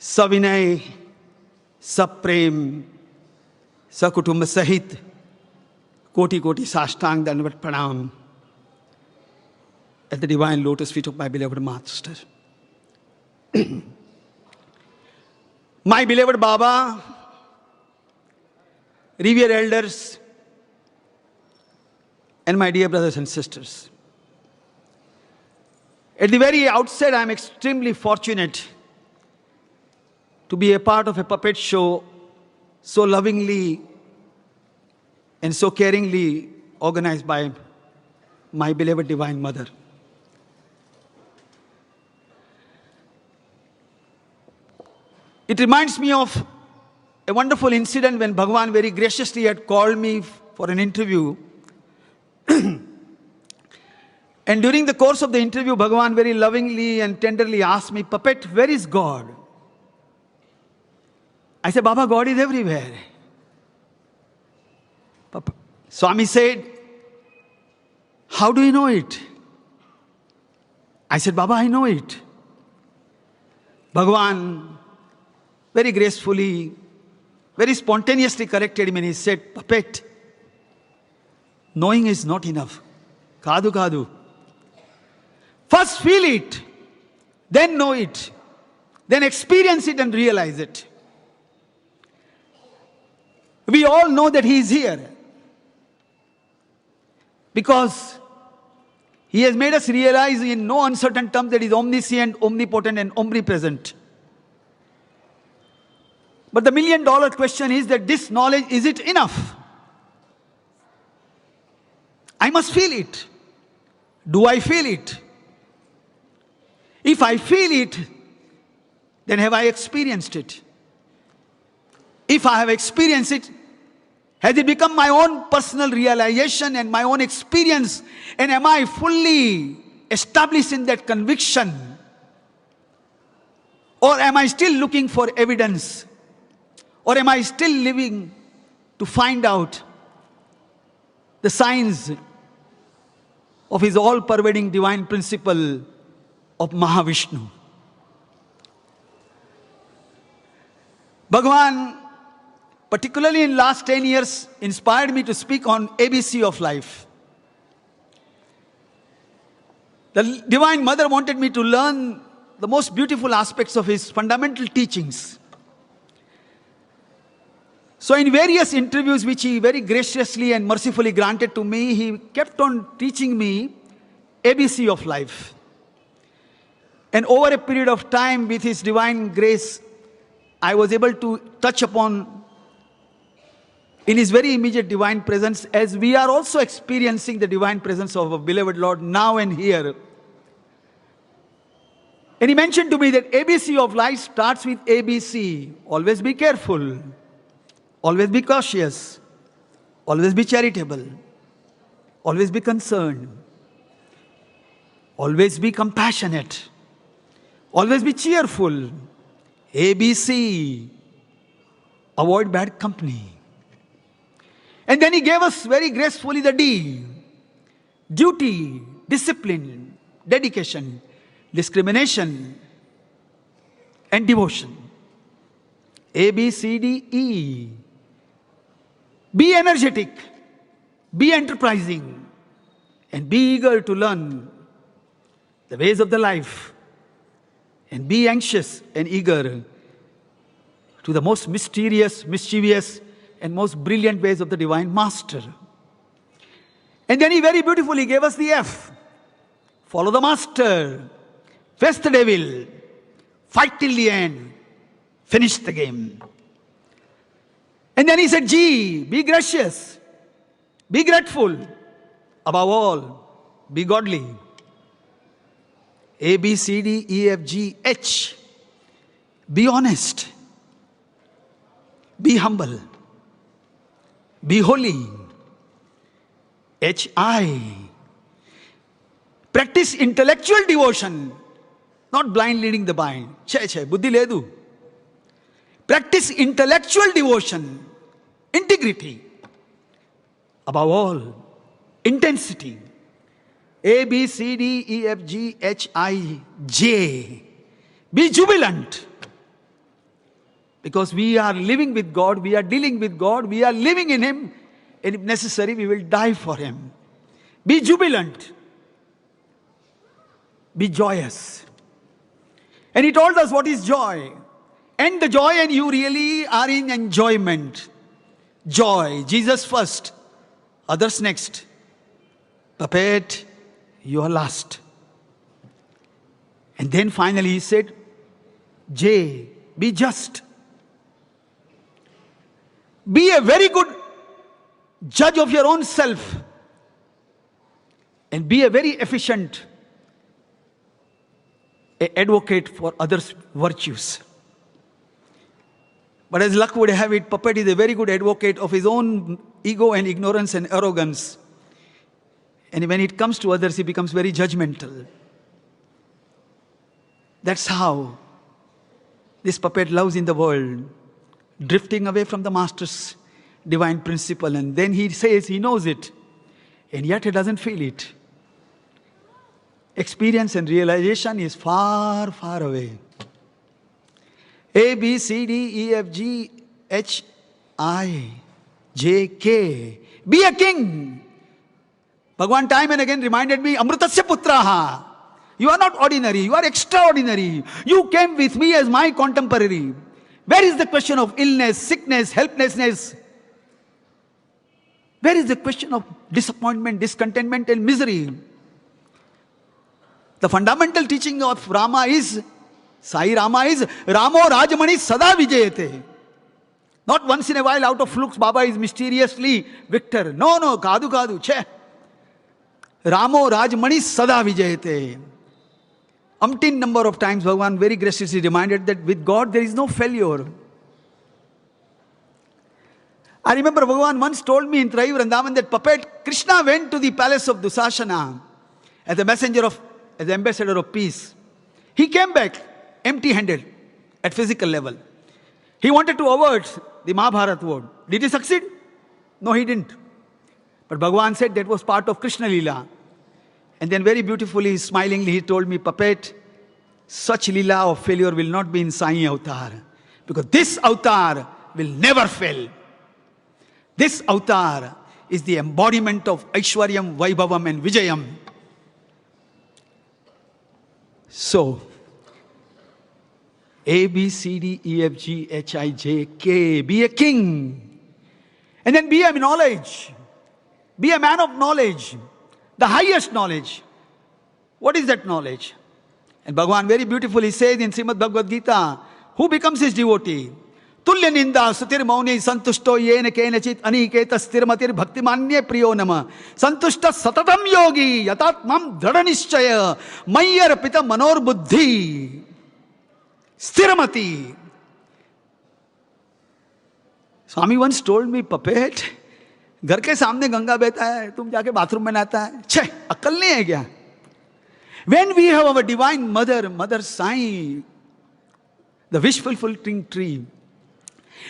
सविनय, सप्रेम, सकुटुंब सहित कोटि कोटि साष्टांग दंडवत pranam at the divine lotus feet of my beloved master. My beloved Baba, revered elders, and my dear brothers and sisters. At the very outset, I am extremely fortunate to be a part of a puppet show so lovingly and so caringly organized by my beloved Divine Mother. It reminds me of a wonderful incident when Bhagavan very graciously had called me for an interview. And during the course of the interview, Bhagavan very lovingly and tenderly asked me, "Puppet, where is God?" I said, "Baba, God is everywhere." Swami said, "How do you know it?" I said, "Baba, I know it." Bhagavan very gracefully, very spontaneously corrected him and he said, "Puppet, knowing is not enough. Kadu kadu. First feel it, then know it, then experience it and realize it." We all know that He is here because He has made us realize in no uncertain terms that He is omniscient, omnipotent and omnipresent. But the million-dollar question is that this knowledge, is it enough? I must feel it. Do I feel it? If I feel it, then have I experienced it? If I have experienced it, has it become my own personal realization and my own experience? And am I fully established in that conviction? Or am I still looking for evidence? Or am I still living to find out the signs of His all-pervading divine principle of Mahavishnu? Bhagavan, particularly in last 10 years, inspired me to speak on ABC of life. The Divine Mother wanted me to learn the most beautiful aspects of His fundamental teachings. So in various interviews which He very graciously and mercifully granted to me, He kept on teaching me ABC of life. And over a period of time, with His divine grace, I was able to touch upon in His very immediate divine presence, as we are also experiencing the divine presence of our beloved Lord now and here. And He mentioned to me that ABC of life starts with ABC. Always be careful. Always be cautious. Always be charitable. Always be concerned. Always be compassionate. Always be cheerful. ABC. Avoid bad company. And then He gave us very gracefully the D. Duty, discipline, dedication, discrimination, and devotion. A, B, C, D, E. Be energetic, be enterprising, and be eager to learn the ways of the life, and be anxious and eager to the most mysterious, mischievous, and most brilliant ways of the Divine Master. And then He very beautifully gave us the F. Follow the Master, face the devil, fight till the end, finish the game. And then He said G, be gracious, be grateful, above all, be godly. A, B, C, D, E, F, G, H, be honest, be humble, be holy. H, I, practice intellectual devotion, not blind leading the blind. Buddhi ledu. Practice intellectual devotion, integrity. Above all, intensity. A, B, C, D, E, F, G, H, I, J. Be jubilant. Because we are living with God, we are dealing with God, we are living in Him, and if necessary, we will die for Him. Be jubilant. Be joyous. And He told us what is joy. And the joy and you really are in enjoyment. Joy. Jesus first. Others next. Puppet, you are last. And then finally He said, J, be just. Be a very good judge of your own self. And be a very efficient advocate for others' virtues. But as luck would have it, Puppet is a very good advocate of his own ego and ignorance and arrogance. And when it comes to others, he becomes very judgmental. That's how this puppet loves in the world, drifting away from the Master's divine principle. And then he says he knows it, and yet he doesn't feel it. Experience and realization is far, far away. A, B, C, D, E, F, G, H, I, J, K. Be a king. Bhagwan time and again reminded me, Amrutasya putraha. You are not ordinary, you are extraordinary. You came with me as my contemporary. Where is the question of illness, sickness, helplessness? Where is the question of disappointment, discontentment and misery? The fundamental teaching of Rama is, Sai Rama is, Ramo Rajamani Sada Vijayate. Not once in a while out of flukes, Baba is mysteriously victor. No, Kadu Kadu, che. Ramo Rajamani Sada Vijayate. Umpteen number of times, Bhagavan very graciously reminded that with God there is no failure. I remember Bhagavan once told me in Trayi Vrindavan that Puppet, Krishna went to the palace of Dusashana as the ambassador of peace. He came back empty-handed at physical level. He wanted to avert the Mahabharata war. Did he succeed? No, he didn't. But Bhagavan said that was part of Krishna Leela. And then very beautifully, smilingly, he told me, Puppet, such Leela of failure will not be in Sai Avatar. Because this Avatar will never fail. This Avatar is the embodiment of Aishwaryam, Vaibhavam and Vijayam. So, A, B, C, D, E, F, G, H, I, J, K. Be a king. And then be a knowledge. Be a man of knowledge. The highest knowledge. What is that knowledge? And Bhagavan very beautifully says in Srimad Bhagavad Gita, who becomes his devotee? Tulya ninda sutir mauni santushto yena kenachit aniketa sthirmatir bhaktimanya priyo nama santushta satatam yogi yatatmam dhranishchaya mayyar pita manor buddhi sthirmati. Swami once told me, Puppet, घर के सामने गंगा बहता है, तुम जाके bathroom में नहाता है, छे अक्ल नहीं है क्या? When we have our divine mother, Mother Sai, the wish fulfilling tree.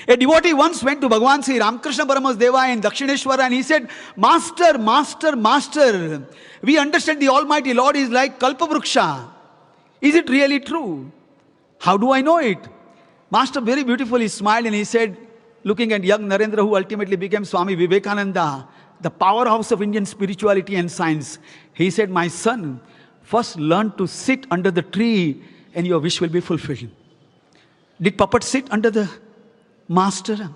A devotee once went to Bhagavan Sri Ramakrishna Paramas Deva in Dakshineshwara and he said, Master, Master, Master, we understand the Almighty Lord is like Kalpavruksha. Is it really true? How do I know it? Master very beautifully smiled and he said, looking at young Narendra who ultimately became Swami Vivekananda, the powerhouse of Indian spirituality and science, he said, my son, first learn to sit under the tree and your wish will be fulfilled. Did Puppet sit under the Master?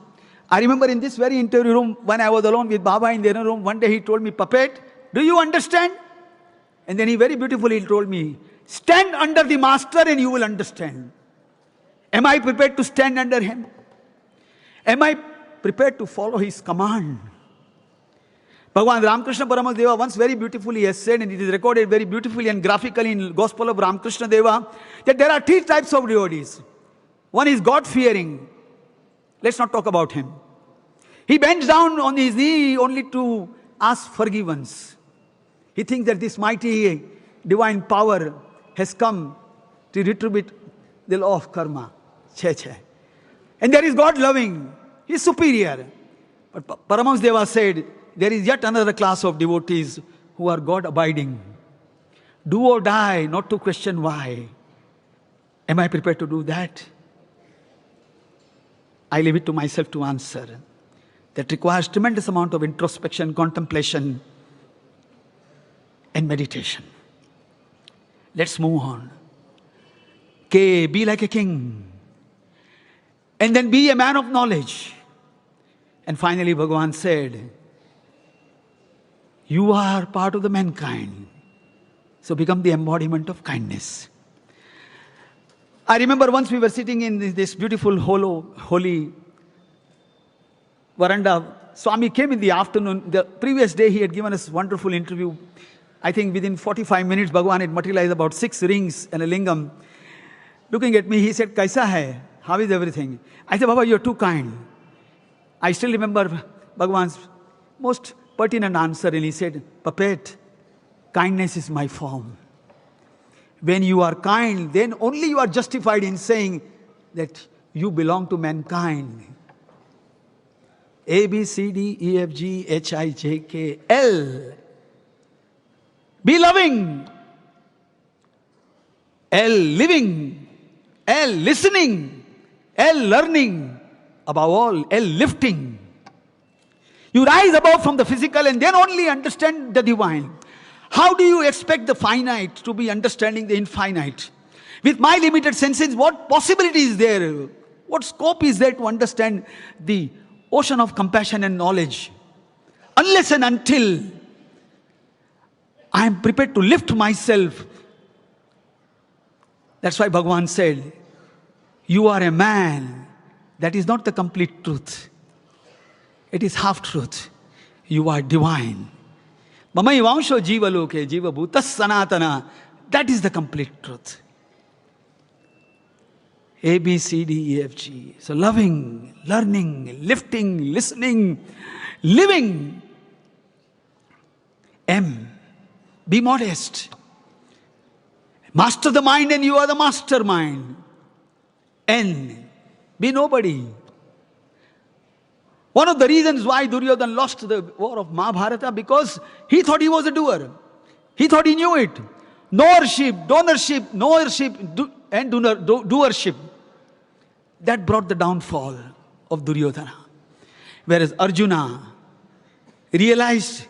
I remember in this very interview room, when I was alone with Baba in the inner room, one day he told me, Puppet, do you understand? And then he very beautifully told me, stand under the Master and you will understand. Am I prepared to stand under him? Am I prepared to follow his command? Bhagavan Ramakrishna Paramas Deva once very beautifully has said, and it is recorded very beautifully and graphically in Gospel of Ramakrishna Deva, that there are three types of devotees. One is God-fearing. Let's not talk about him. He bends down on his knee only to ask forgiveness. He thinks that this mighty divine power has come to retribute the law of karma. And there is God loving. He is superior. But Paramahansa Deva said, there is yet another class of devotees who are God abiding. Do or die, not to question why. Am I prepared to do that? I leave it to myself to answer. That requires tremendous amount of introspection, contemplation, and meditation. Let's move on. K, be like a king. And then be a man of knowledge. And finally, Bhagavan said, you are part of the mankind. So become the embodiment of kindness. I remember once we were sitting in this beautiful holy veranda. Swami came in the afternoon. The previous day he had given us a wonderful interview. I think within 45 minutes, Bhagavan had materialized about 6 rings and a lingam. Looking at me, he said, Kaisa hai? How is everything? I said, Baba, you're too kind. I still remember Bhagavan's most pertinent answer, and he said, Puppet, kindness is my form. When you are kind, then only you are justified in saying that you belong to mankind. A, B, C, D, E, F, G, H, I, J, K, L. Be loving. L, living. L, listening. L, learning. Above all, L, lifting. You rise above from the physical and then only understand the divine. How do you expect the finite to be understanding the infinite? With my limited senses, what possibility is there? What scope is there to understand the ocean of compassion and knowledge? Unless and until I am prepared to lift myself. That's why Bhagavan said, you are a man. That is not the complete truth. It is half truth. You are divine. Mamaivansho jiva loke jiva bhutas sanatana. That is the complete truth. A, B, C, D, E, F, G. So loving, learning, lifting, listening, living. M, be modest. Master the mind and you are the mastermind. N, be nobody. One of the reasons why Duryodhana lost the war of Mahabharata, because he thought he was a doer. He thought he knew it. Knowership, doership, and doership. That brought the downfall of Duryodhana. Whereas Arjuna realized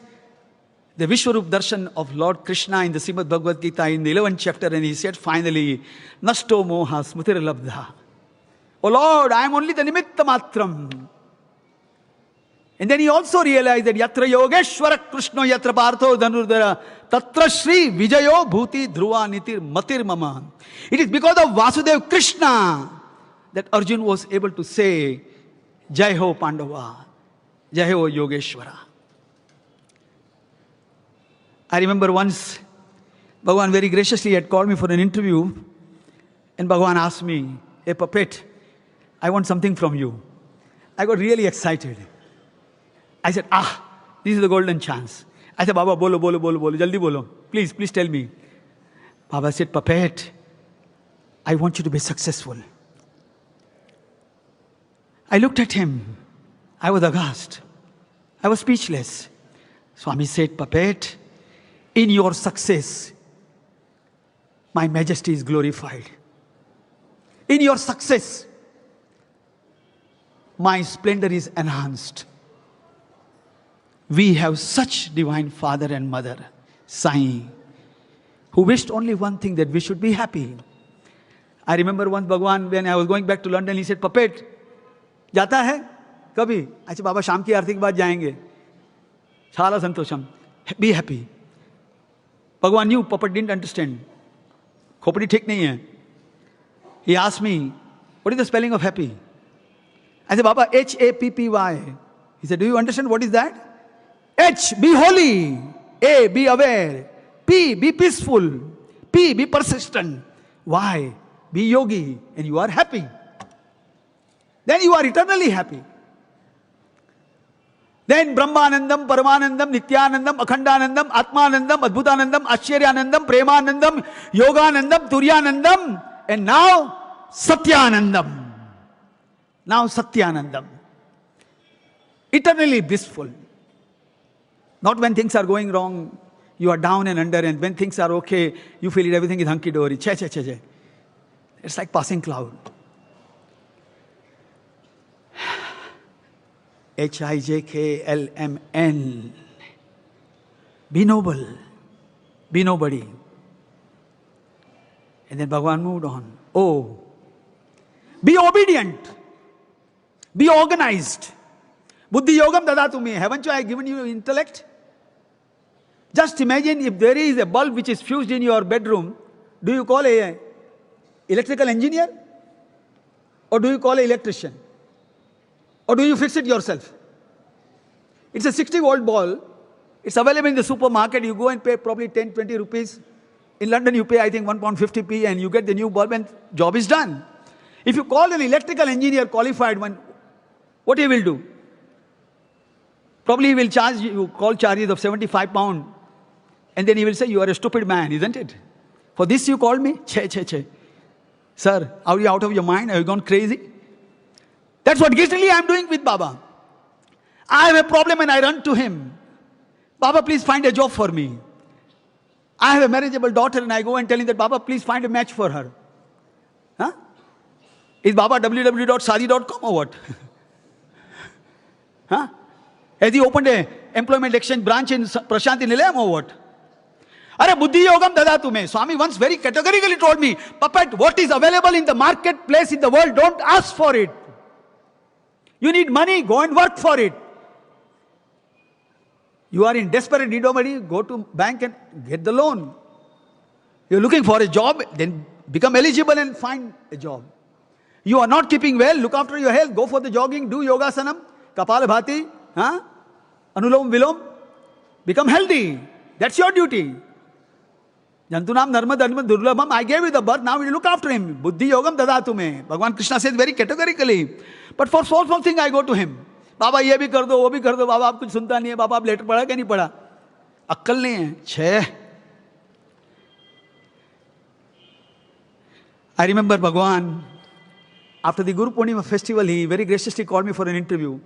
the Vishwarup darshan of Lord Krishna in the Srimad Bhagavad Gita in the 11th chapter, and he said finally, Nasto moha smritir labdha. Oh Lord, I am only the nimitta matram. And then he also realized that Yatra Yogeshwara Krishna Yatra Partho Dhanurdhara Tatra Shri Vijayo Bhuti Dhruva Nitir Matir Mama. It is because of Vasudev Krishna that Arjun was able to say, Jai Ho Pandava, Jai Ho Yogeshwara. I remember once, Bhagavan very graciously had called me for an interview, and Bhagavan asked me, hey Puppet, I want something from you. I got really excited. I said, this is the golden chance. I said, Baba, bolo, jaldi bolo. Please tell me. Baba said, Puppet, I want you to be successful. I looked at him. I was aghast. I was speechless. Swami said, Puppet, in your success, my majesty is glorified. In your success, my splendor is enhanced. We have such divine father and mother, Sai, who wished only one thing, that we should be happy. I remember once Bhagavan, when I was going back to London, he said, Puppet, jata hai? Kabhi? I said, Baba, sham ki aarti ke baad jayenge. Chala santosham. Be happy. Bhagavan knew Puppet didn't understand. Khopadi thik nahi hai. He asked me, what is the spelling of happy? I said, Baba, Happy. He said, do you understand what is that? H, be holy. A, be aware. P, be peaceful. P, be persistent. Y, be yogi. And you are happy. Then you are eternally happy. Then Brahmanandam, Paramanandam, Nityanandam, Akhandanandam, Atmanandam, Adbhutanandam, Ashcharyanandam, Premanandam, Yoganandam, Turyanandam, and now Satyanandam. Now Satyanandam. Eternally blissful. Not when things are going wrong, you are down and under, and when things are okay, you feel it, everything is hunky-dory. Che. It's like passing cloud. Hijklmn. Be noble. Be nobody. And then Bhagavan moved on. Oh, be obedient. Be organized. Buddhi yogam dadatu me. Haven't I given you intellect? Just imagine if there is a bulb which is fused in your bedroom, do you call a electrical engineer? Or do you call an electrician? Or do you fix it yourself? It's a 60-volt bulb. It's available in the supermarket. You go and pay probably 10, 20 rupees. In London, you pay, I think, 1.50p and you get the new bulb and job is done. If you call an electrical engineer, qualified one, what he will do? Probably he will charge you, call charges of 75 pounds. And then he will say, you are a stupid man, isn't it? For this you called me? Che. Sir, are you out of your mind? Have you gone crazy? That's what literally I am doing with Baba. I have a problem and I run to him. Baba, please find a job for me. I have a marriageable daughter and I go and tell him that, Baba, please find a match for her. Huh? Is Baba www.sadi.com or what? Huh? Has he opened a employment exchange branch in Prashanti Nilayam or what? Are buddhi yogam dadatu me. Swami once very categorically told me, puppet, what is available in the marketplace in the world, don't ask for it. You need money, go and work for it. You are in desperate need of money, go to bank and get the loan. You are looking for a job, then become eligible and find a job. You are not keeping well, look after your health, go for the jogging, do yoga sanam, kapalabhati, anulom vilom, become healthy. That's your duty. Jantunam narma dharma durlabham, I gave you the birth, now you look after him. Buddhi yogam dadatu me. Bhagavan Krishna says very categorically. But for small thing I go to him. बाबा ये भी कर दो वो भी कर दो बाबा आप कुछ सुनता नहीं है बाबा आप लेटर पढ़ा क्या नहीं पढ़ा अक्कल नहीं है छह I remember Bhagavan after the Guru Purnima festival he very graciously called me for an interview.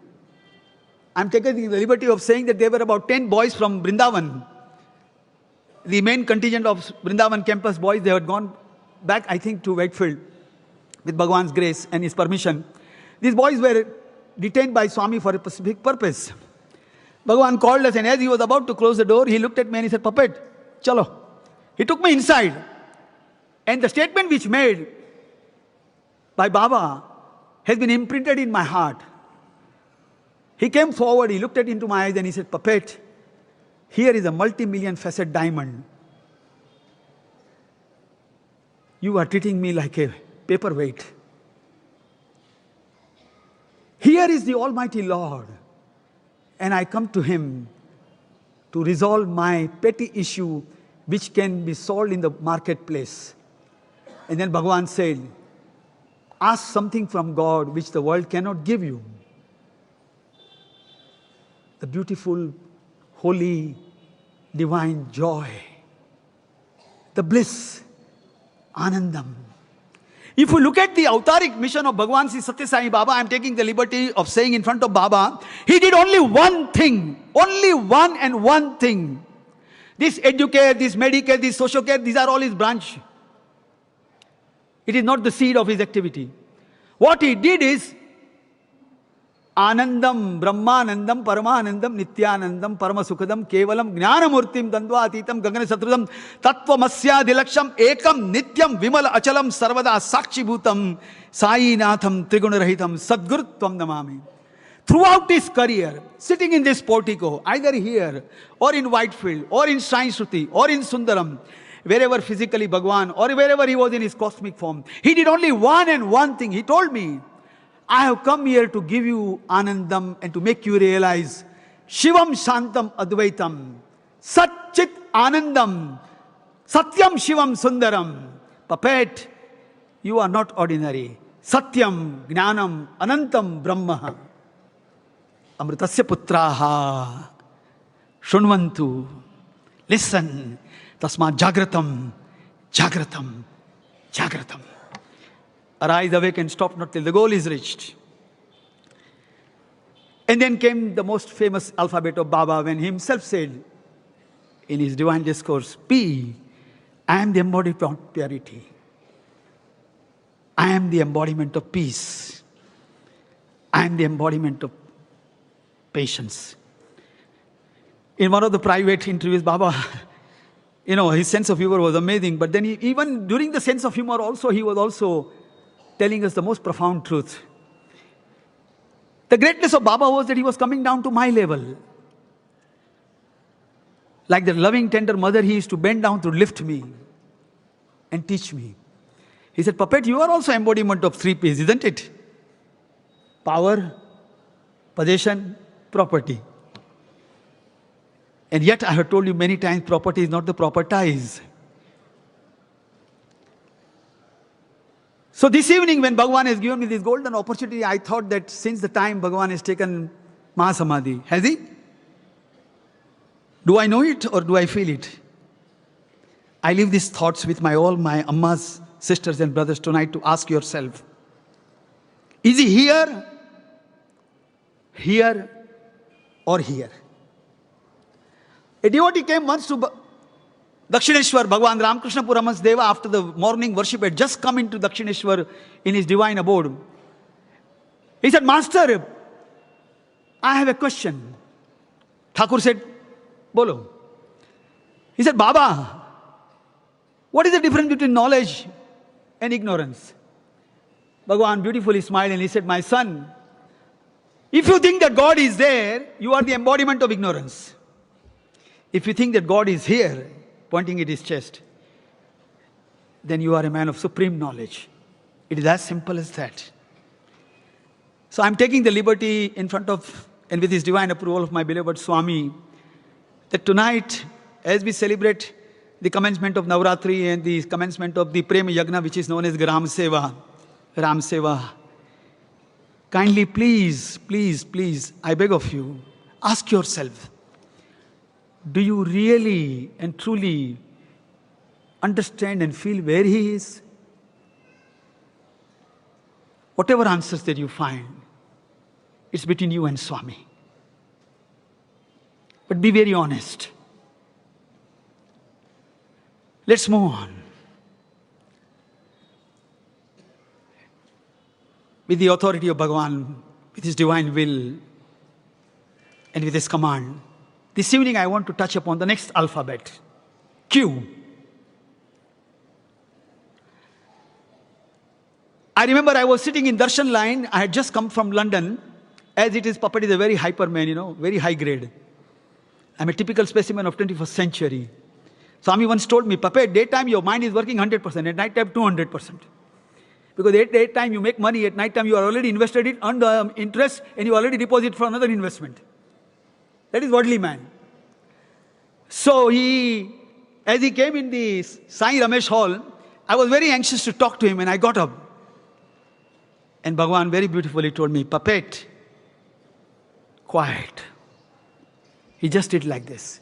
I'm taking the liberty of saying that there were about 10 boys from Vrindavan, the main contingent of Vrindavan campus boys. They had gone back I think to Whitefield with Bhagavan's grace and his permission. These boys were detained by Swami for a specific purpose. Bhagavan called us and as he was about to close the door, he looked at me and he said, Puppet, chalo. He took me inside. And the statement which made by Baba has been imprinted in my heart. He came forward, he looked into my eyes and he said, Puppet, here is a multi-million facet diamond. You are treating me like a paperweight. Here is the Almighty Lord, and I come to Him to resolve my petty issue which can be solved in the marketplace. And then Bhagavan said, ask something from God which the world cannot give you. The beautiful, holy, divine joy, the bliss, Anandam. If you look at the avataric mission of Bhagavan Sri Satya Sai Baba, I am taking the liberty of saying in front of Baba, he did only one thing, only one and one thing. This educare, this medicare, this social care, these are all his branch. It is not the seed of his activity. What he did is Anandam, Brahmanandam, Paramanandam, Nityanandam, Paramasukadam, Kevalam, Jnanamurtim, Dandva Atitam, Gagana Satrudam, Tattvamasya Dilaksham, Ekam, Nityam, Vimal Achalam, Sarvada, Sakshi Bhutam, Sai Natham, Trigunarahitam, Sadgurutvam Namami. Throughout his career, sitting in this portico, either here, or in Whitefield, or in Sai Shruti, or in Sundaram, wherever physically Bhagavan, or wherever he was in his cosmic form, he did only one and one thing. He told me, I have come here to give you Anandam and to make you realize Shivam Shantam Advaitam Sat Chit Anandam Satyam Shivam Sundaram. Puppet, you are not ordinary. Satyam Gnanam Anantam Brahma Amritasya Putraha Shunvantu. Listen. Tasma Jagratam Jagratam Jagratam. Arise, awake and stop not till the goal is reached. And then came the most famous alphabet of Baba when he himself said in his divine discourse, P, I am the embodiment of purity. I am the embodiment of peace. I am the embodiment of patience. In one of the private interviews, Baba, his sense of humor was amazing. But then even during the sense of humor also, he was also telling us the most profound truth. The greatness of Baba was that he was coming down to my level. Like the loving, tender mother, he used to bend down to lift me and teach me. He said, Puppet, you are also embodiment of 3 P's, isn't it? Power, possession, property. And yet I have told you many times, property is not the propertize. So this evening when Bhagavan has given me this golden opportunity, I thought that since the time Bhagavan has taken Mahasamadhi, has he? Do I know it or do I feel it? I leave these thoughts with all my ammas, sisters and brothers tonight to ask yourself, is he here, here or here? A devotee came once to Dakshineshwar, Bhagavan Ramakrishna Paramahansa Deva, after the morning worship had just come into Dakshineshwar in his divine abode. He said, Master, I have a question. Thakur said, Bolo. He said, Baba, what is the difference between knowledge and ignorance? Bhagavan beautifully smiled and he said, my son, if you think that God is there, you are the embodiment of ignorance. If you think that God is here, pointing at his chest, then you are a man of supreme knowledge. It is as simple as that. So I'm taking the liberty in front of and with his divine approval of my beloved Swami, that tonight, as we celebrate the commencement of Navratri and the commencement of the Prema Yagna, which is known as Ram Seva, kindly please, I beg of you, ask yourself, do you really and truly understand and feel where he is? Whatever answers that you find, it's between you and Swami. But be very honest. Let's move on. With the authority of Bhagavan, with his divine will, and with his command, this evening I want to touch upon the next alphabet, Q. I remember I was sitting in Darshan line. I had just come from London. As it is, Puppet is a very hyper man, very high grade. I'm a typical specimen of 21st century. Swami once told me, Puppet, daytime your mind is working 100%, at night time 200%. Because at daytime you make money, at night time you are already invested it, earned the interest, and you already deposit for another investment. That is worldly man. So as he came in the Sai Ramesh hall, I was very anxious to talk to him, and I got up. And Bhagavan very beautifully told me, Puppet, quiet. He just did like this.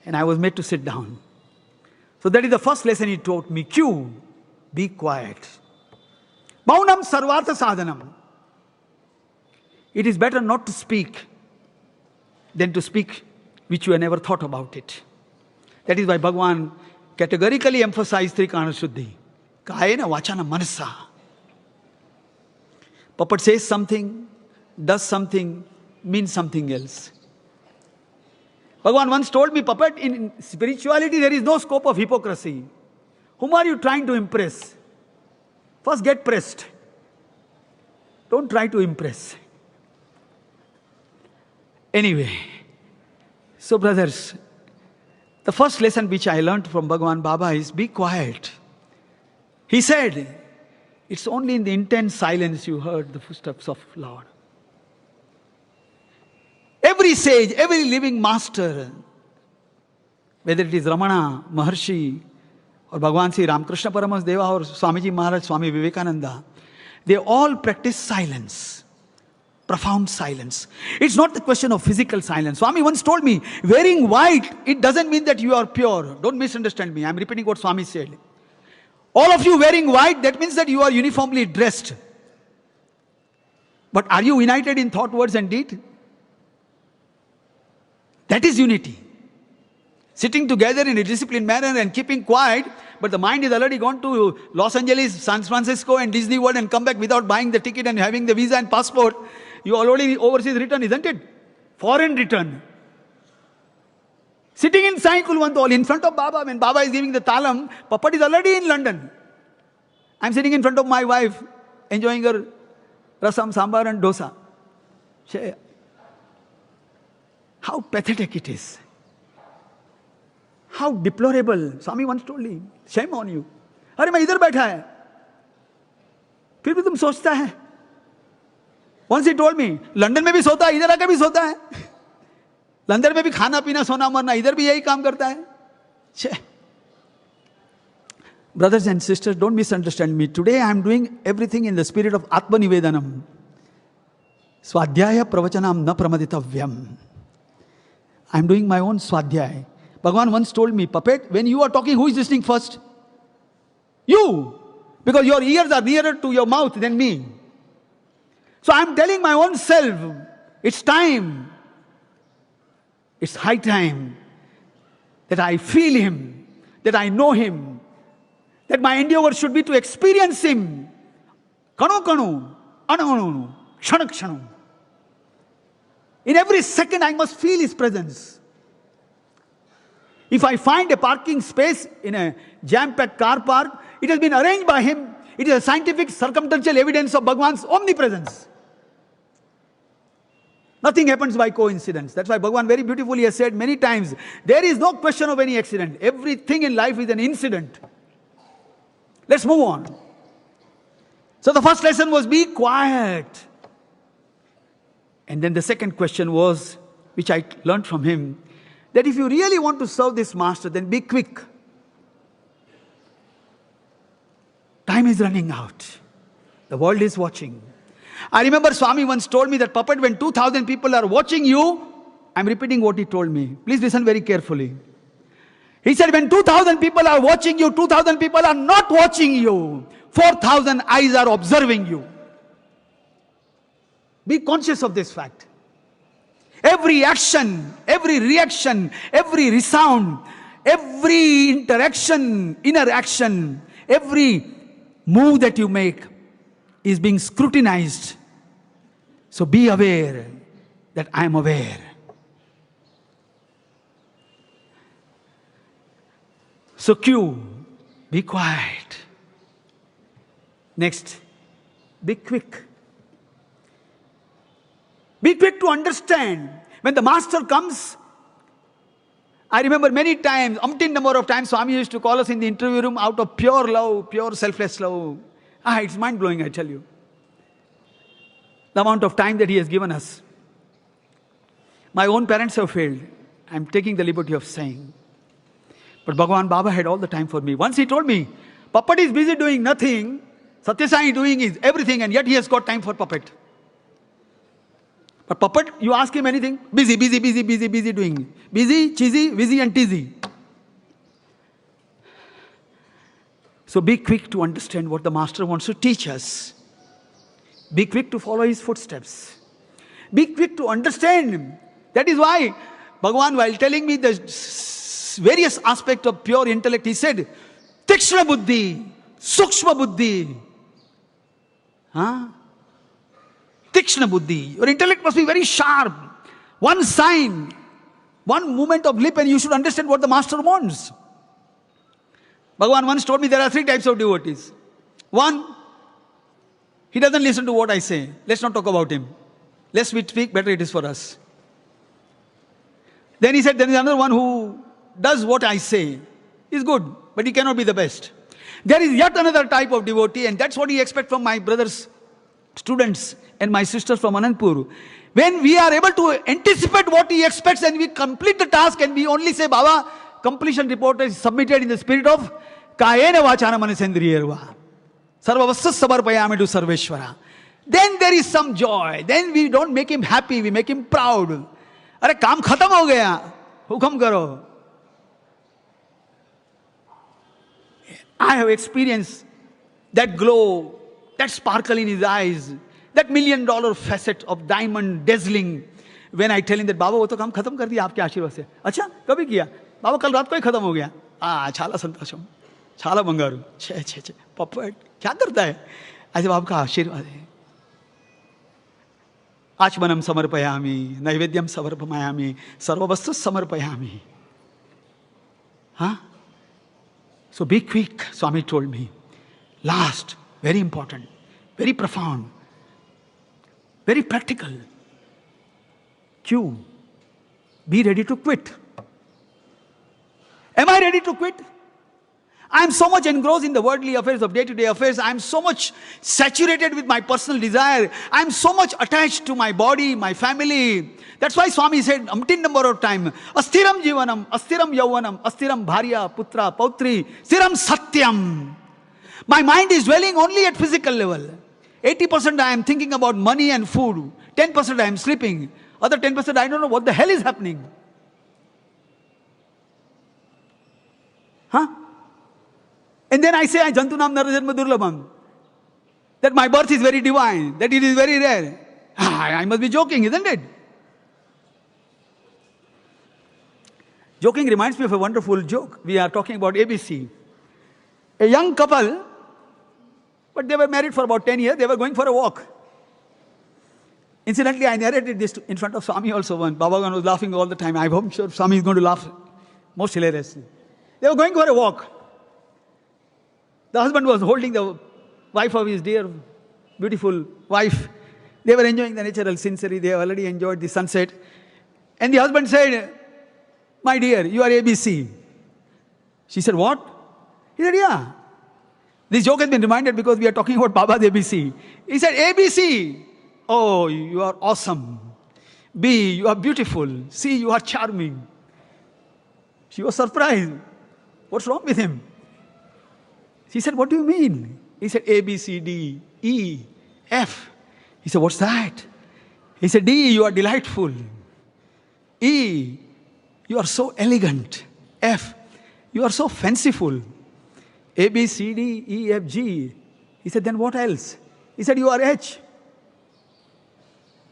And I was made to sit down. So that is the first lesson he taught me. Q, be quiet. Maunam sarvartha sadhanam. It is better not to speak than to speak which you have never thought about it. That is why Bhagavan categorically emphasized Trikana Shuddhi. Kayena vachana manasa. Puppet says something, does something, means something else. Bhagavan once told me, Puppet, in spirituality there is no scope of hypocrisy. Whom are you trying to impress? First get pressed. Don't try to impress. Anyway, so brothers, the first lesson which I learned from Bhagavan Baba is be quiet. He said, it's only in the intense silence you heard the footsteps of Lord. Every sage, every living master, whether it is Ramana, Maharshi, or Bhagavan Sri Ramakrishna Paramahansa Deva, or Swamiji Maharaj, Swami Vivekananda, they all practice silence, profound silence. It's not the question of physical silence. Swami once told me, wearing white, it doesn't mean that you are pure. Don't misunderstand me. I'm repeating what Swami said. All of you wearing white, that means that you are uniformly dressed. But are you united in thought, words and deed? That is unity. Sitting together in a disciplined manner and keeping quiet, but the mind is already gone to Los Angeles, San Francisco and Disney World and come back without buying the ticket and having the visa and passport. You already overseas return, isn't it? foreign return. Sitting in Sai Kulwant Hall in front of Baba, when Baba is giving the talam, Papat is already in London. I'm sitting in front of my wife, enjoying her rasam, sambar and dosa. How pathetic it is. How deplorable. Swami once told me, shame on you. अरे मैं इधर बैठा है, फिर भी तुम सोचता है. Once he told me, London में भी सोता है, इधर आके भी सोता है. लंदन में भी खाना पीना सोना मरना, इधर भी यही काम करता है. Brothers and sisters, don't misunderstand me. Today I am doing everything in the spirit of Atma Nivedanam. Swadhyaya pravachanam na pramaditavyam. I am doing my own swadhyaya. Bhagavan once told me, Puppet, when you are talking, who is listening first? You. Because your ears are nearer to your mouth than me. So I am telling my own self, it's time. It's high time that I feel him, that I know him, that my endeavor should be to experience him. Kanu kanu, anu anu, kshana kshanu. In every second I must feel his presence. If I find a parking space in a jam-packed car park, it has been arranged by him. It is a scientific circumstantial evidence of Bhagavan's omnipresence. Nothing happens by coincidence. That's why Bhagavan very beautifully has said many times, there is no question of any accident. Everything in life is an incident. Let's move on. So the first lesson was be quiet. And then the second question was, which I learned from him, that if you really want to serve this master, then be quick. Time is running out. The world is watching. I remember Swami once told me that, Puppet, when 2,000 people are watching you, I'm repeating what he told me. Please listen very carefully. He said, when 2,000 people are watching you, 2,000 people are not watching you. 4,000 eyes are observing you. Be conscious of this fact. Every action, every reaction, every resound, every interaction, inner action, every move that you make is being scrutinized. So be aware that I am aware. So Q, be quiet. Next, be quick. Be quick to understand. When the master comes, I remember many times, umpteen number of times, Swami used to call us in the interview room out of pure love, pure selfless love. It's mind-blowing, I tell you. The amount of time that he has given us. My own parents have failed. I'm taking the liberty of saying. But Bhagavan Baba had all the time for me. Once he told me, Puppet is busy doing nothing, Satya Sai doing is everything, and yet he has got time for Puppet. But Puppet, you ask him anything, busy doing. Busy, cheesy, busy and teasy. So be quick to understand what the master wants to teach us. Be quick to follow his footsteps. Be quick to understand him. That is why Bhagavan, while telling me the various aspects of pure intellect, he said, Tikshna buddhi, sukshma buddhi. Tikshna buddhi. Your intellect must be very sharp. One sign, one movement of lip, and you should understand what the master wants. Bhagavan once told me there are 3 types of devotees. One, he doesn't listen to what I say. Let's not talk about him. Less we speak, better it is for us. Then he said there is another one who does what I say. He's good, but he cannot be the best. There is yet another type of devotee, and that's what he expects from my brothers, students, and my sisters from Anandpur. When we are able to anticipate what he expects and we complete the task and we only say, Baba, completion report is submitted in the spirit of Kayena Vachana Manasendriyarva. Sarvavassa Samarpayami to Sarveshwara. Then there is some joy. Then we don't make him happy, we make him proud. Arey kaam khatam ho gaya. Hukam karo. I have experienced that glow, that sparkle in his eyes, that $1 million facet of diamond dazzling when I tell him that, Baba, wo to kaam khatam kar diya aapke आशीर्वाद से. अच्छा, कभी किया? Baba, कल रात को ही खत्म हो गया. छाला संतोषम, छाला बंगारू. छे, पप्पट, क्या करता है? ऐसे आपका आशीर्वाद है. Achmanam samarpayami, naivedyam samarpamayami, sarvavastus samarpayami. Huh? So be quick, Swami told me. Last, very important, very profound, very practical. Q. Be ready to quit. Am I ready to quit? I am so much engrossed in the worldly affairs of day-to-day affairs. I am so much saturated with my personal desire. I am so much attached to my body, my family. That's why Swami said umpteen number of time, Astiram jivanam, astiram yauvanam, astiram bharya, putra, pautri, stiram satyam. My mind is dwelling only at physical level. 80% I am thinking about money and food. 10% I am sleeping. Other 10% I don't know what the hell is happening. Huh? And then I say, Jantunam Narajanma Durlabham. That my birth is very divine, that it is very rare. I must be joking, isn't it? Joking reminds me of a wonderful joke. We are talking about ABC. A young couple, but they were married for about 10 years, they were going for a walk. Incidentally, I narrated this in front of Swami also once. Babagan was laughing all the time. I'm sure Swami is going to laugh most hilariously. They were going for a walk. The husband was holding the wife of his dear, beautiful wife. They were enjoying the natural scenery. They already enjoyed the sunset. And the husband said, my dear, you are ABC. She said, what? He said, yeah. This joke has been reminded because we are talking about Baba's ABC. He said, ABC. Oh, you are awesome. B, you are beautiful. C, you are charming. She was surprised. What's wrong with him? She said, what do you mean? He said, A, B, C, D, E, F. He said, what's that? He said, D, you are delightful. E, you are so elegant. F, you are so fanciful. A, B, C, D, E, F, G. He said, then what else? He said, you are H.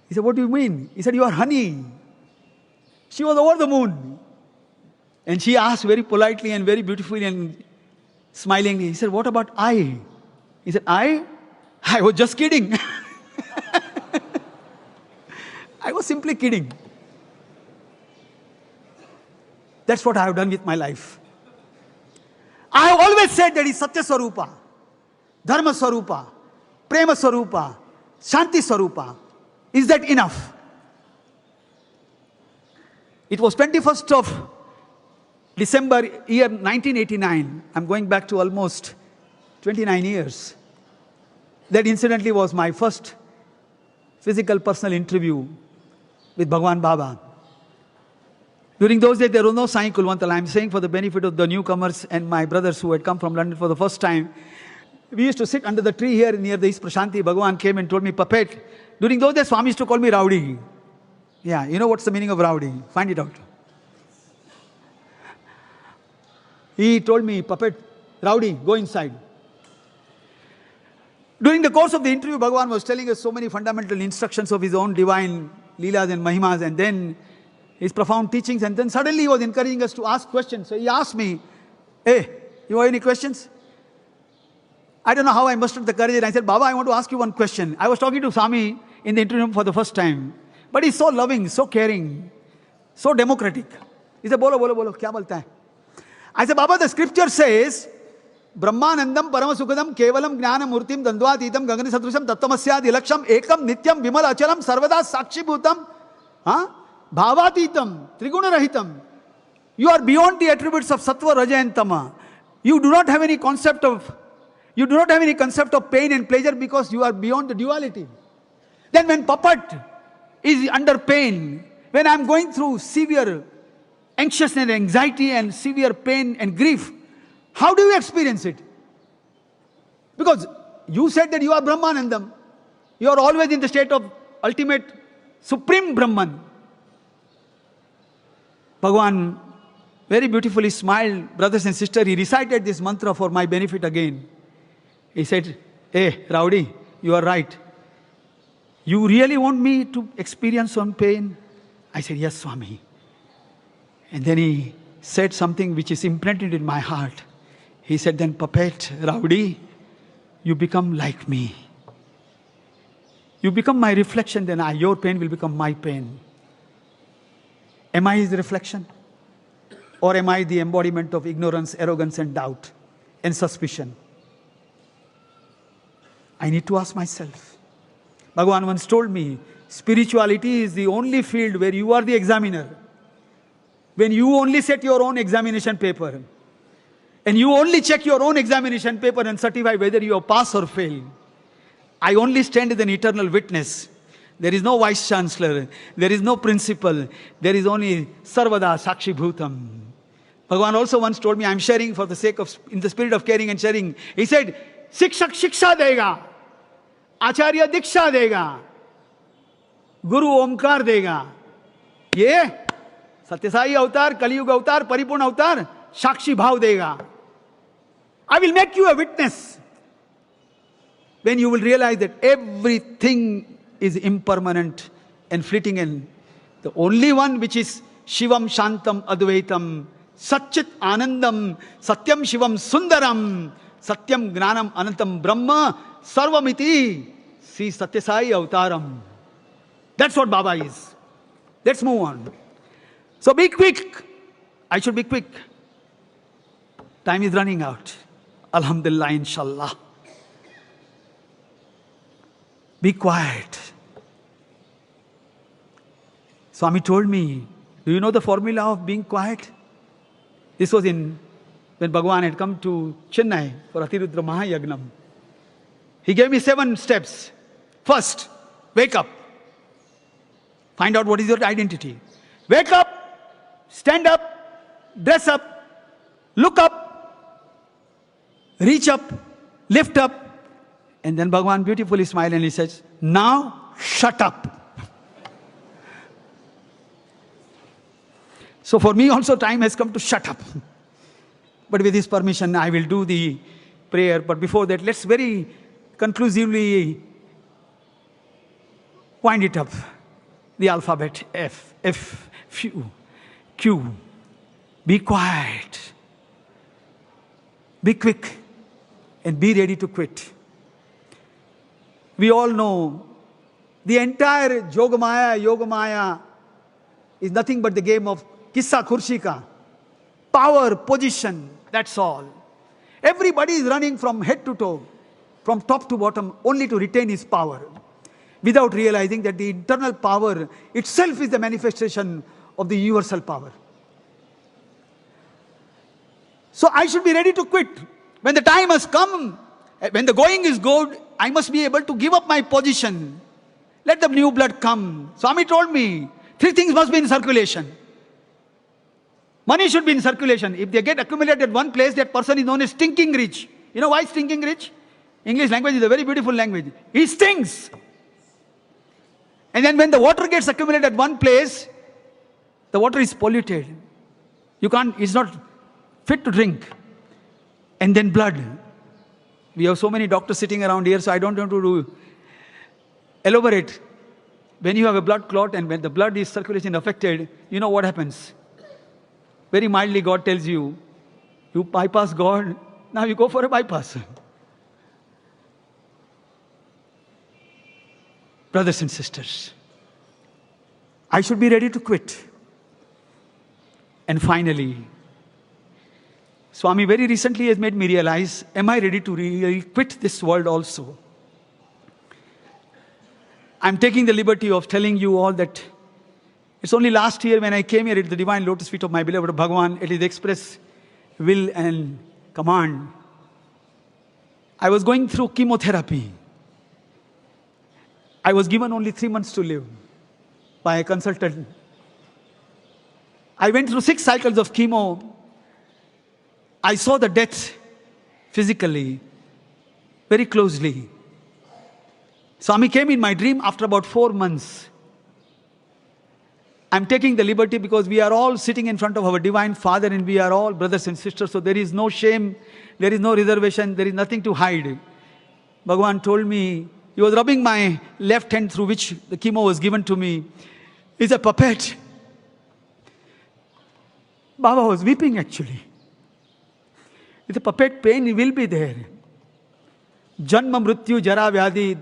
He said, what do you mean? He said, you are honey. She was over the moon. And she asked very politely and very beautifully and smilingly, he said, what about I? He said, I? I was just kidding. I was simply kidding. That's what I have done with my life. I have always said that is Satya Swarupa, Dharma Swarupa, Prema Swarupa, Shanti Swarupa. Is that enough? It was 21st of December year 1989. I'm going back to almost 29 years. That incidentally was my first physical personal interview with Bhagwan Baba. During those days, there was no Sai Kulwantala. I'm saying for the benefit of the newcomers and my brothers who had come from London for the first time. We used to sit under the tree here near the East Prashanti. Bhagwan came and told me, puppet. During those days, Swami used to call me Rowdy. Yeah, you know what's the meaning of Rowdy? Find it out. He told me, puppet, Rowdy, go inside. During the course of the interview, Bhagwan was telling us so many fundamental instructions of his own divine Leelas and Mahimas, and then his profound teachings, and then suddenly he was encouraging us to ask questions. So he asked me, hey, you have any questions? I don't know how I mustered the courage, and I said, Baba, I want to ask you one question. I was talking to Swami in the interview for the first time, but he's so loving, so caring, so democratic. He said, bolo, kya bolta hai? I said, Baba, the scripture says, Brahmanandam Paramasukadam Kevalam Gnanam Murtim Dandvatitam Gagani Sadrusham Tattamasyad Ilaksham Ekam Nityam Vimal Achalam Sarvada Sakshi Bhutam Bhavatitam Triguna Rahitam. You are beyond the attributes of Sattva, Raja and Tama. You do not have any concept of pain and pleasure because you are beyond the duality. Then when puppet is under pain, when I am going through severe anxiousness and anxiety and severe pain and grief, how do you experience it? Because you said that you are Brahmanandam. You are always in the state of ultimate, supreme Brahman. Bhagwan very beautifully smiled, brothers and sisters. He recited this mantra for my benefit again. He said, hey, Rowdy, you are right. You really want me to experience some pain? I said, yes, Swami. And then he said something which is imprinted in my heart. He said, then puppet, Rowdy, you become like me. You become my reflection, then your pain will become my pain. Am I his reflection? Or am I the embodiment of ignorance, arrogance, and doubt, and suspicion? I need to ask myself. Bhagavan once told me, spirituality is the only field where you are the examiner. When you only set your own examination paper, and you only check your own examination paper and certify whether you have passed or failed. I only stand as an eternal witness. There is no vice chancellor. There is no principal. There is only Sarvada Sakshi Bhutam. Bhagavan also once told me, I am sharing for the sake of, in the spirit of caring and sharing. He said, Sikshak Shiksha dega, Acharya Diksha dega, Guru Omkar dega. Ye Satyasai Avatar, Kaliyuga Avatar, Paripurna Avatar, Sakshi Bhav dega. I will make you a witness. When you will realize that everything is impermanent and fleeting, and the only one which is Shivam Shantam Advaitam, Satchit Anandam, Satyam Shivam Sundaram, Satyam Gnanam Anantam Brahma, Sarvamiti, Sri Satyasai Avtaram. That's what Baba is. Let's move on. So be quick. I should be quick. Time is running out. Alhamdulillah, inshallah. Be quiet. Swami told me, do you know the formula of being quiet? This was when Bhagavan had come to Chennai for Atirudra Mahayagnam. He gave me 7 steps. First, wake up. Find out what is your identity. Wake up, stand up, dress up, look up, reach up, lift up. And then Bhagavan beautifully smiled and he says, now shut up. So for me also time has come to shut up. But with his permission I will do the prayer. But before that, let's very conclusively wind it up. The alphabet F, Q. Be quiet. Be quick. And be ready to quit. We all know the entire Yogamaya is nothing but the game of Kissa Khurshi ka. Power, position, that's all. Everybody is running from head to toe, from top to bottom, only to retain his power, without realizing that the internal power itself is the manifestation of the universal power. So I should be ready to quit. When the time has come, when the going is good, I must be able to give up my position. Let the new blood come. Swami told me, 3 things must be in circulation. Money should be in circulation. If they get accumulated at one place, that person is known as stinking rich. You know why stinking rich? English language is a very beautiful language. He stinks. And then when the water gets accumulated at one place, the water is polluted. It's not fit to drink. And then blood. We have so many doctors sitting around here, so I don't want to elaborate. When you have a blood clot and when the blood is circulation affected, you know what happens? Very mildly, God tells you, you bypass God, now you go for a bypass. Brothers and sisters, I should be ready to quit. And finally, Swami very recently has made me realize, am I ready to really quit this world also? I'm taking the liberty of telling you all that it's only last year when I came here at the divine lotus feet of my beloved Bhagavan, it is express will and command. I was going through chemotherapy. I was given only 3 months to live by a consultant. I went through 6 cycles of chemo. I saw the death physically, very closely. Swami came in my dream after about 4 months. I'm taking the liberty because we are all sitting in front of our Divine Father and we are all brothers and sisters. So there is no shame, there is no reservation, there is nothing to hide. Bhagavan told me, he was rubbing my left hand through which the chemo was given to me. It's a puppet. Baba was weeping actually. It's a puppet, pain will be there. Janma, Mrityu, Jara, Vyadi,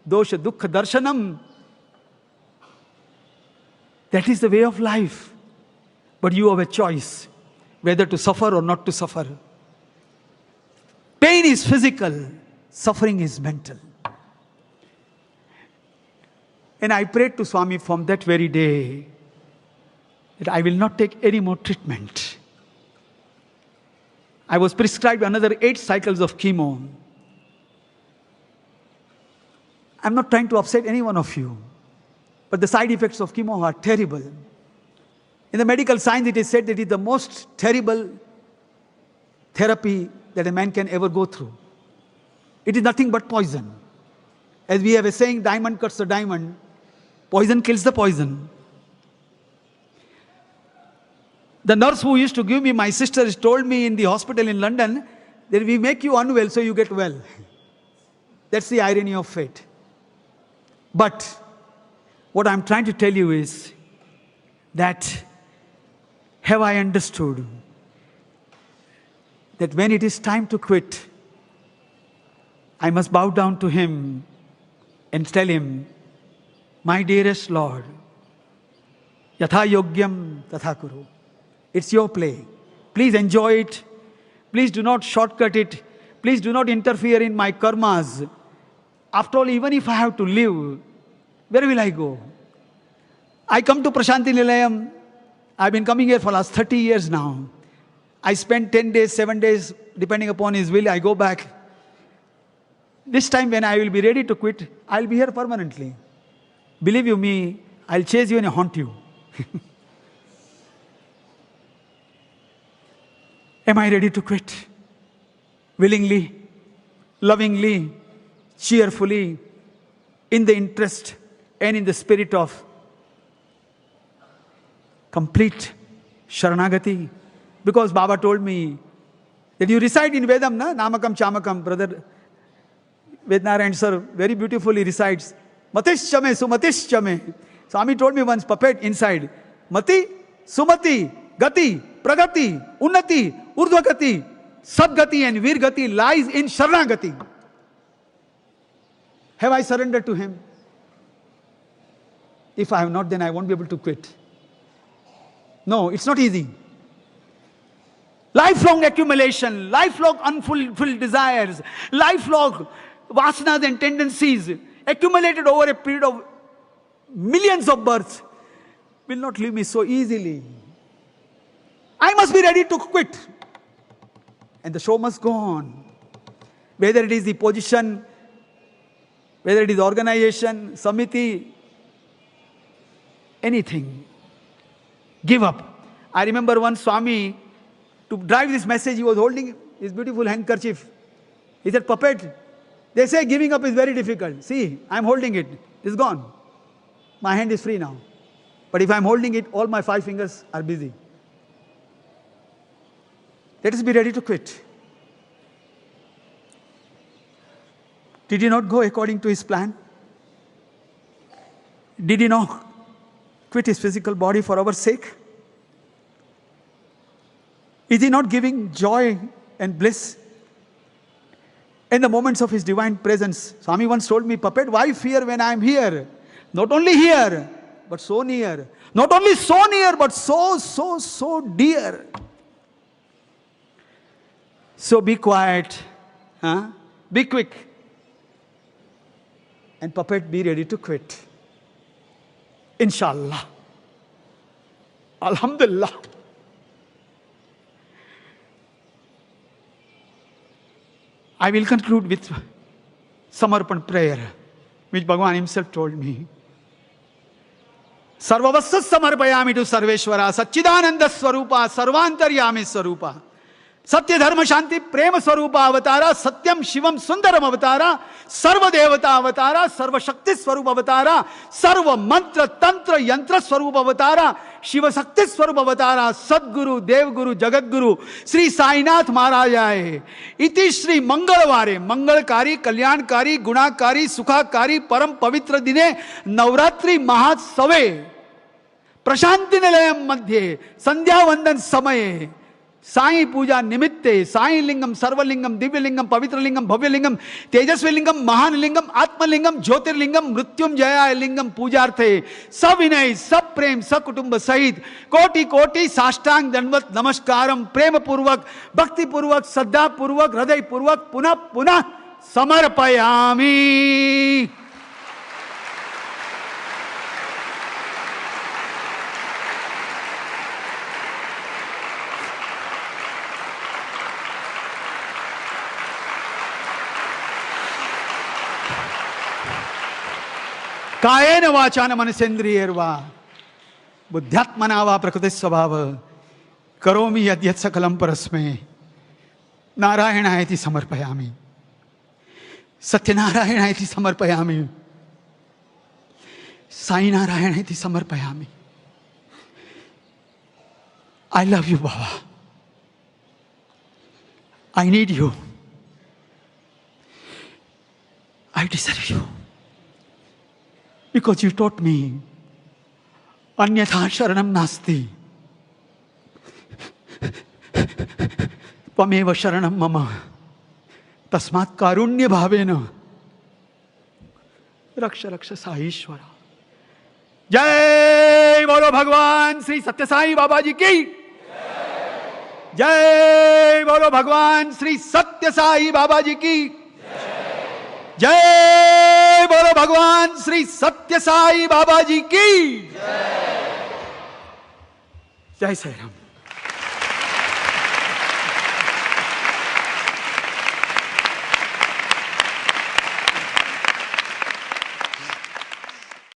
dosha dukkha darshanam. That is the way of life. But you have a choice whether to suffer or not to suffer. Pain is physical, suffering is mental. And I prayed to Swami from that very day that I will not take any more treatment. I was prescribed another 8 cycles of chemo. I'm not trying to upset any one of you, but the side effects of chemo are terrible. In the medical science, it is said that it is the most terrible therapy that a man can ever go through. It is nothing but poison. As we have a saying, diamond cuts the diamond, poison kills the poison. The nurse who used to give me my sisters told me in the hospital in London that we make you unwell so you get well. That's the irony of fate. But what I'm trying to tell you is that have I understood that when it is time to quit, I must bow down to Him and tell Him, my dearest Lord, yatha yogyam tatha kuru. It's your play. Please enjoy it. Please do not shortcut it. Please do not interfere in my karmas. After all, even if I have to live, where will I go? I come to Prashanti Nilayam. I've been coming here for the last 30 years now. I spend 10 days, 7 days, depending upon His will, I go back. This time when I will be ready to quit, I'll be here permanently. Believe you me, I'll chase you and haunt you. Am I ready to quit? Willingly, lovingly, cheerfully, in the interest and in the spirit of complete Sharanagati. Because Baba told me that you recite in Vedam, na? Namakam Chamakam, brother Vednarayan sir very beautifully recites, Matischame, Sumatischame. Swami told me once, puppet inside, Mati, Sumati, Gati, Pragati, Unnati, Urdhvagati, Sadgati and Virgati lies in Sharanagati. Have I surrendered to Him? If I have not, then I won't be able to quit. No, it's not easy. Lifelong accumulation, lifelong unfulfilled desires, lifelong vasanas and tendencies accumulated over a period of millions of births will not leave me so easily. I must be ready to quit. And the show must go on. Whether it is the position, whether it is organization, samiti, anything. Give up. I remember one Swami, to drive this message, he was holding his beautiful handkerchief. He said, puppet, they say giving up is very difficult. See, I'm holding it. It's gone. My hand is free now. But if I'm holding it, all my 5 fingers are busy. Let us be ready to quit. Did he not go according to his plan? Did he not quit his physical body for our sake? Is he not giving joy and bliss in the moments of his divine presence? Swami once told me, puppet, why fear when I am here? Not only here, but so near. Not only so near, but so dear. So be quiet, be quick, and puppet, be ready to quit. Inshallah. Alhamdulillah. I will conclude with Samarpan prayer, which Bhagavan himself told me. Sarvavassa samarpayami to Sarveshwara, Satchidananda Swarupa, Sarvantaryami Swarupa. Satya Dharma Shanti Prema Swarupa Avatara, Satyam Shivam Sundaram Avatara, Sarva Devata Avatara, Sarva Shakti Swarupa Avatara, Sarva Mantra Tantra Yantra Swarupa Avatara, Shiva Shakti Swarupa Avatara, Sadguru, Devguru, Jagadguru, Sri Sainath Maharajaye, Iti Sri Mangalvare, Mangalkari, Kalyankari, Gunakari, Sukhakari, Param Pavitra Dine, Navratri Mahatsave, Prashanti Nilayam Madhye, Sandhya Vandan Samaye, Sai पूजा निमित्ते साई लिंगम सर्वलिंगम दिव्यलिंगम पवित्रलिंगम भव्यलिंगम तेजस्विलिंगम महानलिंगम आत्मलिंगम ज्योतिर्लिंगम मृत्युंजयाय लिंगम पूजार्थे सविनय सब प्रेम सकुटुंब सहित कोटि कोटि साष्टांग दंडवत नमस्कारम प्रेम पूर्वक भक्ति पूर्वक श्रद्धा पूर्वक हृदय पूर्वक पुनः पुनः समर्पयामि। कायेन वाचान मनसेन्द्रियैर्वा बुद्ध्यात्मना वा प्रकृति स्वभाव करोमि यद्यत् सकलं परस्मै नारायणायति समर्पयामि सत्यनारायणायति समर्पयामि साई नारायणायति समर्पयामि। I love you, Baba. I need you. I deserve you. Because you taught me, अन्यथा शरणम नास्ति, त्वमेव शरणम मम, तस्मात् कारुण्य भावेन रक्ष रक्ष साईश्वर। जय बोलो भगवान श्री सत्य साई बाबा जी की जय। बोलो भगवान श्री सत्य साई बाबा जी की जय। बोलो भगवान श्री सत्य साई बाबा जी की जय। जय साई राम।